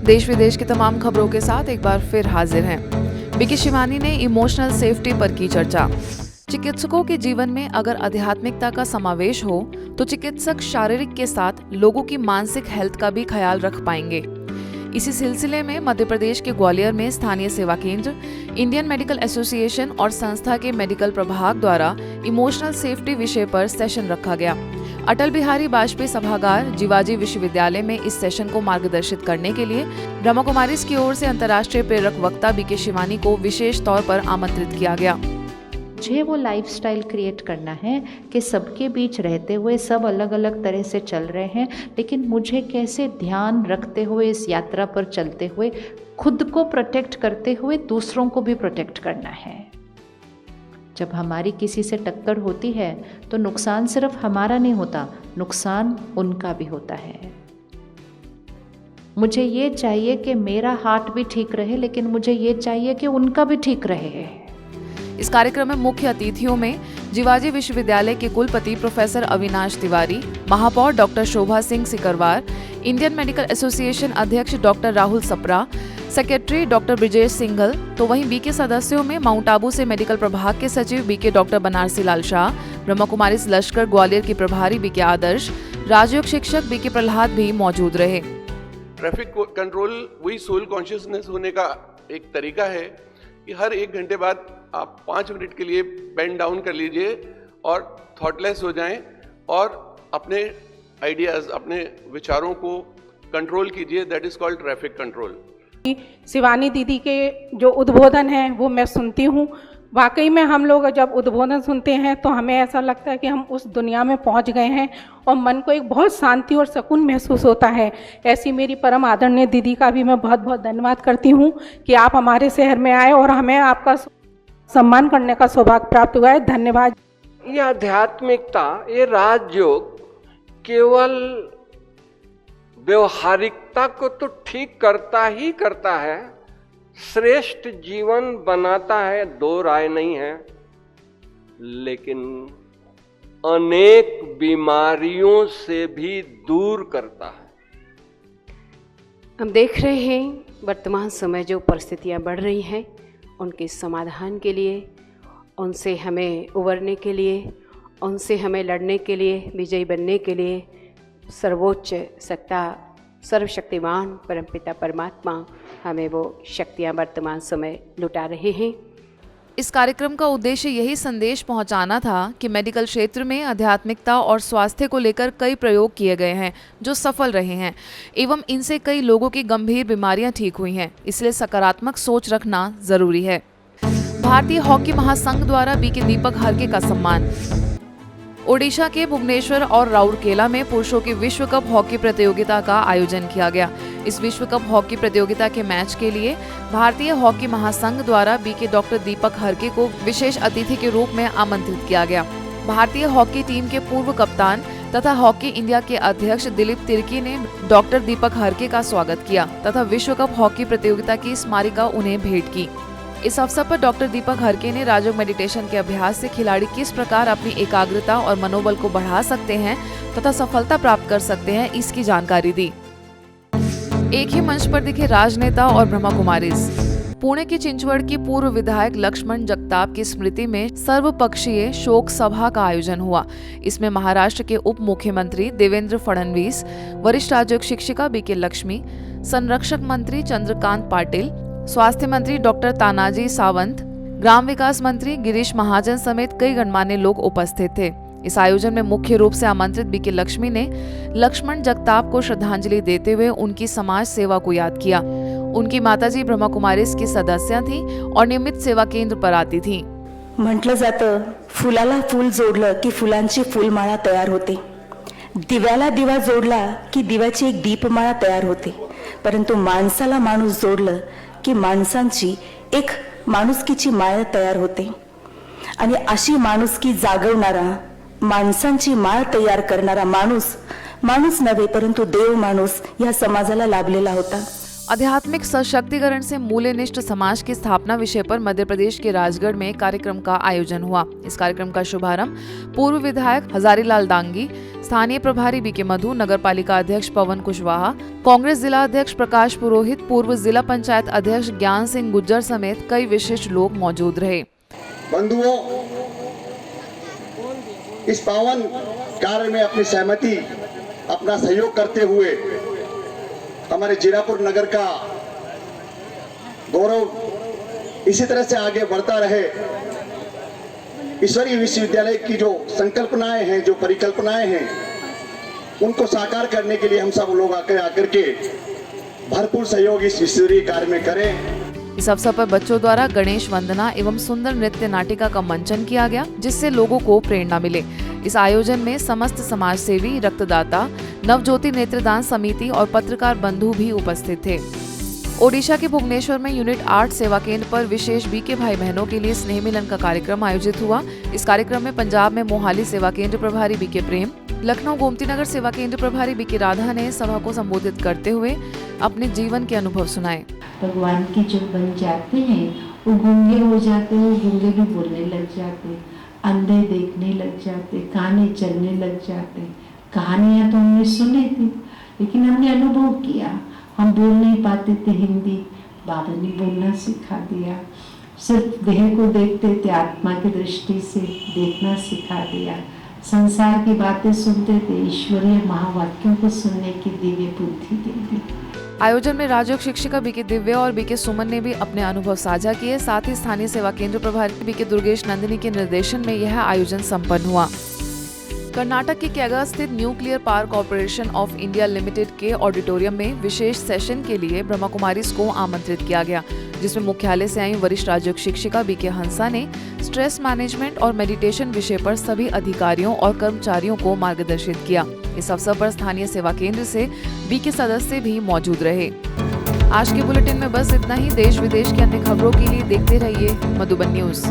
देश विदेश की तमाम खबरों के साथ एक बार फिर हाजिर हैं। बीके शिवानी ने इमोशनल सेफ्टी पर की चर्चा। चिकित्सकों के जीवन में अगर आध्यात्मिकता का समावेश हो तो चिकित्सक शारीरिक के साथ लोगों की मानसिक हेल्थ का भी ख्याल रख पाएंगे। इसी सिलसिले में मध्य प्रदेश के ग्वालियर में स्थानीय सेवा केंद्र, इंडियन मेडिकल एसोसिएशन और संस्था के मेडिकल प्रभाग द्वारा इमोशनल सेफ्टी विषय पर सेशन रखा गया। अटल बिहारी वाजपेयी सभागार जिवाजी विश्वविद्यालय में इस सेशन को मार्गदर्शित करने के लिए ब्रह्मा कुमारीज की ओर से अंतर्राष्ट्रीय प्रेरक वक्ता बीके शिवानी को विशेष तौर पर आमंत्रित किया गया। मुझे वो लाइफस्टाइल क्रिएट करना है कि सबके बीच रहते हुए सब अलग अलग तरह से चल रहे हैं, लेकिन मुझे कैसे ध्यान रखते हुए इस यात्रा पर चलते हुए खुद को प्रोटेक्ट करते हुए दूसरों को भी प्रोटेक्ट करना है। जब हमारी किसी से टक्कर होती है तो नुकसान सिर्फ हमारा नहीं होता, नुकसान उनका भी होता है। मुझे ये चाहिए कि मेरा हार्ट भी ठीक रहे, लेकिन मुझे ये चाहिए कि उनका भी ठीक रहे। इस कार्यक्रम में मुख्य अतिथियों में जिवाजी विश्वविद्यालय के कुलपति प्रोफेसर अविनाश तिवारी, महापौर doctor Shobha Singh Sikarwar, Indian Medical Association अध्यक्ष doctor Rahul Sapra, secretary doctor Brijesh Singhal, तो वहीं बीके सदस्यों में माउंट आबू से मेडिकल प्रभाग के सचिव बीके डॉक्टर बनारसी लाल शाह, ब्रह्मा कुमारीज लश्कर ग्वालियर की प्रभारी बीके आदर्श, राजयोग शिक्षक बीके प्रहलाद भी मौजूद रहे। ट्रैफिक कंट्रोल वही सोल कॉन्शियसनेस होने का एक तरीका है कि हर 1 घंटे बाद आप 5 मिनट के लिए बेंड डाउन कर लीजिए और थॉटलेस हो जाएं और अपने आइडियाज, अपने विचारों को कंट्रोल कीजिए। That is called traffic control. Shivani दीदी के जो उद्बोधन है वो मैं सुनती हूँ। वाकई में हम लोग जब उद्बोधन सुनते हैं तो हमें ऐसा लगता है कि हम उस दुनिया में पहुंच गए हैं और मन को एक बहुत शांति और सुकून महसूस होता है। ऐसी मेरी परम आदरणीय दीदी का भी मैं बहुत बहुत धन्यवाद करती हूं कि आप हमारे शहर में आए और हमें आपका सम्मान करने का सौभाग्य प्राप्त हुआ है। धन्यवाद। ये आध्यात्मिकता, ये राजयोग केवल व्यवहारिकता को तो ठीक करता ही करता है, श्रेष्ठ जीवन बनाता है, दो राय नहीं है, लेकिन अनेक बीमारियों से भी दूर करता है। हम देख रहे हैं वर्तमान समय जो परिस्थितियां बढ़ रही हैं, उनके समाधान के लिए, उनसे हमें उबरने के लिए, उनसे हमें लड़ने के लिए, विजयी बनने के लिए सर्वोच्च सत्ता, सर्वशक्तिमान परमपिता परमात्मा हमें वो शक्तियाँ वर्तमान समय लुटा रहे हैं। इस कार्यक्रम का उद्देश्य यही संदेश पहुंचाना था कि मेडिकल क्षेत्र में आध्यात्मिकता और स्वास्थ्य को लेकर कई प्रयोग किए गए हैं जो सफल रहे हैं एवं इनसे कई लोगों की गंभीर बीमारियां ठीक हुई हैं, इसलिए सकारात्मक सोच रखना जरूरी है। भारतीय हॉकी महासंघ द्वारा बीके दीपक हरके का सम्मान। ओडिशा के भुवनेश्वर और राउरकेला में पुरुषों की विश्व कप हॉकी प्रतियोगिता का आयोजन किया गया। इस विश्व कप हॉकी प्रतियोगिता के मैच के लिए भारतीय हॉकी महासंघ द्वारा बीके डॉक्टर दीपक हरके को विशेष अतिथि के रूप में आमंत्रित किया गया। भारतीय हॉकी टीम के पूर्व कप्तान तथा हॉकी इंडिया के अध्यक्ष दिलीप तिर्की ने डॉक्टर दीपक हरके का स्वागत किया तथा विश्व कप हॉकी प्रतियोगिता की स्मारिका उन्हें भेंट की। इस अवसर पर डॉक्टर दीपक हरके ने राजयोग मेडिटेशन के अभ्यास से खिलाड़ी किस प्रकार अपनी एकाग्रता और मनोबल को बढ़ा सकते हैं तथा सफलता प्राप्त कर सकते हैं, इसकी जानकारी दी। एक ही मंच पर दिखे राजनेता और ब्रह्मा कुमारीज। पुणे की चिंचवड़ की पूर्व विधायक लक्ष्मण जगताप की स्मृति में सर्वपक्षीय शोक सभा का आयोजन हुआ। इसमें महाराष्ट्र के उप मुख्यमंत्री देवेंद्र फडणवीस, वरिष्ठ राजयोग शिक्षिका बीके लक्ष्मी, संरक्षक मंत्री चंद्रकांत पाटिल, स्वास्थ्य मंत्री डॉक्टर तानाजी सावंत, ग्राम विकास मंत्री गिरीश महाजन समेत कई गणमान्य लोग उपस्थित थे। इस आयोजन में मुख्य रूप से आमंत्रित बीके लक्ष्मी ने लक्ष्मण जगताप को श्रद्धांजलि देते हुए उनकी समाज सेवा को याद किया। उनकी माताजी ब्रह्मा कुमारीज की सदस्य थीं और नियमित सेवा केंद्र पर आती थीं। म्हटलं जातं, फुलाला फूल जोडलं की फुलांची फूलमाळा तयार होते, दिव्याला दिवा जोडला की दिव्याची एक दीपमाळा तयार होते, परंतु माणसाला माणूस जोडलं की माणसांची एक माणुसकीची माळ तयार होते। आणि अशी माणुसकी जागवणारा, माणसांची माळ तयार करणारा माणूस नव्हे परंतु देव माणूस या समाजाला लाभलेला होता। आध्यात्मिक सशक्तिकरण से मूल्यनिष्ठ समाज की स्थापना विषय पर मध्य प्रदेश के राजगढ़ में कार्यक्रम का आयोजन हुआ। इस कार्यक्रम का शुभारंभ पूर्व विधायक हजारीलाल दांगी, स्थानीय प्रभारी बीके मधु, नगर पालिका अध्यक्ष पवन कुशवाहा, कांग्रेस जिला अध्यक्ष प्रकाश पुरोहित, पूर्व जिला पंचायत अध्यक्ष ज्ञान सिंह गुज्जर समेत कई विशिष्ट लोग मौजूद रहे। बंधुओं, इस पावन कार्य में अपनी सहमति, अपना सहयोग करते हुए हमारे जीरापुर नगर का गौरव इसी तरह से आगे बढ़ता रहे। ईश्वरीय विश्वविद्यालय की जो संकल्पनाएं हैं, जो परिकल्पनाएं हैं, उनको साकार करने के लिए हम सब लोग आकर के भरपूर सहयोग इस ईश्वरीय कार्य में करें। इस अवसर पर बच्चों द्वारा गणेश वंदना एवं सुंदर नृत्य नाटिका का मंचन किया गया, जिससे लोगों को प्रेरणा मिले। इस आयोजन में समस्त समाज सेवी, रक्तदाता, नवज्योति नेत्रदान समिति और पत्रकार बंधु भी उपस्थित थे। ओडिशा के भुवनेश्वर में यूनिट 8 सेवा केंद्र पर विशेष बीके भाई बहनों के लिए स्नेह मिलन का कार्यक्रम आयोजित हुआ। इस कार्यक्रम में पंजाब में मोहाली सेवा केंद्र प्रभारी बीके प्रेम, लखनऊ गोमती नगर सेवा केंद्र प्रभारी बीके राधा ने सभा को संबोधित करते हुए अपने जीवन के अनुभव सुनाए। भगवान के जो बन जाते हैं वो गूंगे हो जाते हैं, गूंगे भी बोलने लग जाते, अंधे देखने लग जाते, काने चलने लग जाते। कहानियाँ तो हमने सुनी थी, लेकिन हमने अनुभव किया। हम बोल नहीं पाते थे हिंदी, बाबा ने बोलना सिखा दिया। सिर्फ देह को देखते थे, आत्मा की दृष्टि से देखना सिखा दिया। संसार की बातें सुनते थे, ईश्वरीय महावाक्यों को सुनने की दिव्य बुद्धि दे दी। आयोजन में राजयोग शिक्षिका बीके दिव्या और बीके सुमन ने भी अपने अनुभव साझा किए। साथ ही स्थानीय सेवा केंद्र प्रभारी बीके दुर्गेश नंदिनी के निर्देशन में यह आयोजन संपन्न हुआ। कर्नाटक के कैगा स्थित nuclear power corporation of India limited के ऑडिटोरियम में विशेष सेशन के लिए ब्रह्मा कुमारीज को आमंत्रित किया गया, जिसमें मुख्यालय से आई वरिष्ठ राजयोग शिक्षिका बीके हंसा ने स्ट्रेस मैनेजमेंट और मेडिटेशन विषय पर सभी अधिकारियों और कर्मचारियों को मार्गदर्शित किया। इस अवसर पर स्थानीय सेवा केंद्र से बीके सदस्य भी मौजूद रहे। आज के बुलेटिन में बस इतना ही। देश विदेश की अन्य खबरों के लिए देखते रहिए मधुबन न्यूज।